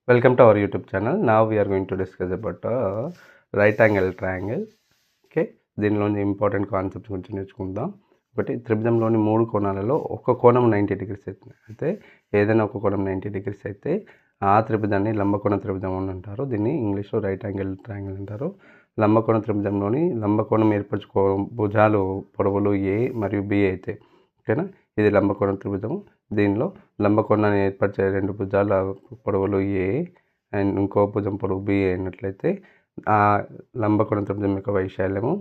Welcome to our YouTube channel. Now we are going to discuss about right angle triangle. Okay, దీనిలోని important concepts గురించి నేర్చుకుందాం. ఒకటి, త్రిభుజంలోని మూడు కోణాలలో ఒక కోణం 90 డిగ్రీస్ అవుతుంది. అయితే ఏదైనా ఒక కోణం 90 డిగ్రీస్ అయితే ఆ త్రిభుజాన్ని లంబకోణ త్రిభుజం అని అంటారు. దీన్ని ఇంగ్లీష్లో రైట్ యాంగిల్ ట్రయాంగిల్ అంటారు. లంబకోణ త్రిభుజంలోని లంబకోణం ఏర్పరచుకో భుజాలు పొడవులు ఏ మరియు బి అయితే, ఓకేనా, ఇది లంబకోణ త్రిభుజం. దీనిలో లంబకోణాన్ని ఏర్పరిచే రెండు భుజాల పొడవులు ఏ అండ్ ఇంకో భుజం పొడవు బి అయినట్లయితే ఆ లంబకోణ త్రిభుజం యొక్క వైశాల్యము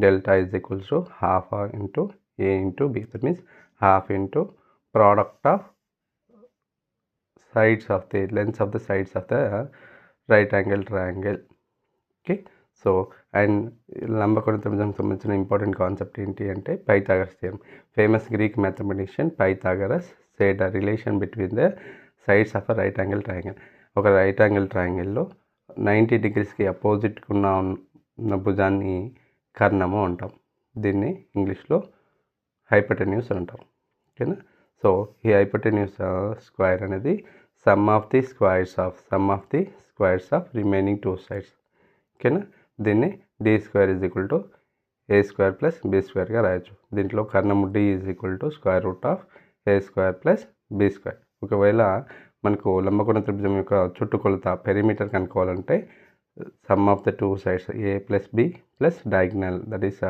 delta is equals to half into A into B. That means half into product of sides of the lengths of the sides of the right angle triangle. Okay, so and లంబకోణ త్రిభుజానికి సంబంధించిన important concept ఏంటి అంటే Pythagoras theorem. Famous Greek mathematician Pythagoras said a relation between the sides of a right angle triangle. ఒక right angle ట్రయాంగిల్లో 90 డిగ్రీస్కి అపోజిట్గా ఉన్న భుజాన్ని కర్ణము అంటాం. దీన్ని ఇంగ్లీష్లో హైపోటెన్యూస్ అంటాం. ఓకేనా, సో ఈ హైపోటెన్యూస్ స్క్వేర్ అనేది sum of the squares of remaining two sides. ఓకేనా, దీన్ని D square is equal to A square plus B స్క్వేర్గా రాయొచ్చు. దీంట్లో కర్ణము D is equal to square root of A square plus B square. ఒకవేళ మనకు లంబకోణ త్రిభుజం యొక్క చుట్టుకొలత పెరిమీటర్ కనుక్కోవాలంటే sum of the two sides A plus B plus diagonal, that is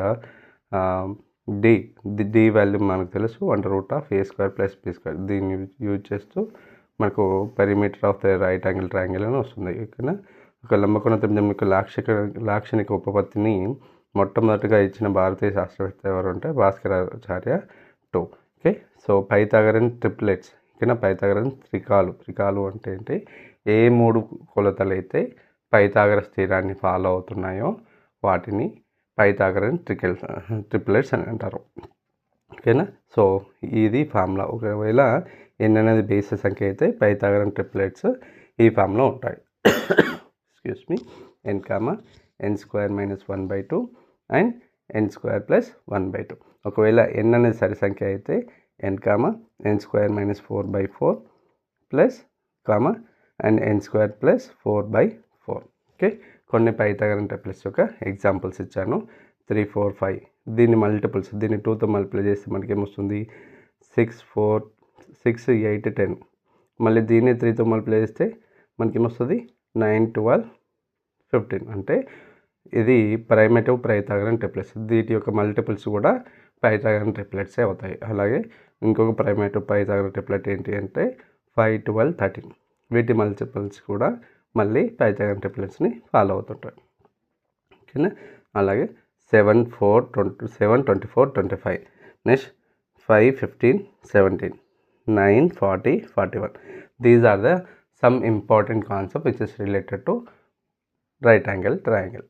D value మనకు తెలుసు, root of A square plus B square. దీన్ని యూజ్ చేస్తూ మనకు perimeter of the right angle triangle అని వస్తుంది. ఓకేనా, ఒక లంబకోణ త్రిభుజం యొక్క లాక్షణిక ఉపపత్తిని మొట్టమొదటిగా ఇచ్చిన భారతీయ శాస్త్రవేత్త ఎవరు అంటే Bhaskaracharya 2. Okay, so Pythagorean triplets, ఓకేనా, పైథాగరన్ త్రికాలు అంటే ఏంటి, ఏ మూడు కొలతలు అయితే పైథాగరస్ థీరాన్ని ఫాలో అవుతున్నాయో వాటిని పైథాగరన్ ట్రిప్లెట్స్ అని అంటారు. ఓకేనా, సో ఇది ఫార్ములా. ఒకవేళ ఎన్ అనేది బేసిస్ సంఖ్య అయితే పైథాగరన్ ట్రిప్లెట్స్ ఈ ఫామ్లో ఉంటాయి. Excuse me, N square minus 1/2 and N square plus 1/2. ఒకవేళ ఎన్ అనేది సరి సంఖ్య అయితే N square minus 4/4 plus and N square plus 4/4. Okay, కొన్ని పైథాగరన్ ట్రిప్లెట్స్ యొక్క ఎగ్జాంపుల్స్ ఇచ్చాను. 3, 4, 5. దీన్ని మల్టిపుల్స్, దీన్ని 2తో మల్టిప్లై చేస్తే మనకి ఏమొస్తుంది, 6, 8, 10. మళ్ళీ దీన్ని 3తో మల్టిప్లై చేస్తే మనకి ఏమొస్తుంది, 9, 12, 15. అంటే ఇది ప్రైమేటివ్ పైథాగరన్ ట్రిప్లెట్స్. వీటి యొక్క మల్టిపుల్స్ కూడా పైథాగరన్ ట్రిప్లెట్సే అవుతాయి. అలాగే ఇంకొక ప్రైమేటివ్ పైథాగరన్ ట్రిప్లెట్ ఏంటి అంటే 5, 12, 13. వీటి మల్టిపుల్స్ కూడా మళ్ళీ పైథాగరన్ ట్రిప్లెట్స్ని ఫాలో అవుతుంటాయి. ఓకేనా, అలాగే 7, 4, 27, 24, 25. Next 5, 15, 17, 9, 40, 41. These are the some important concepts which is related to right angle triangle.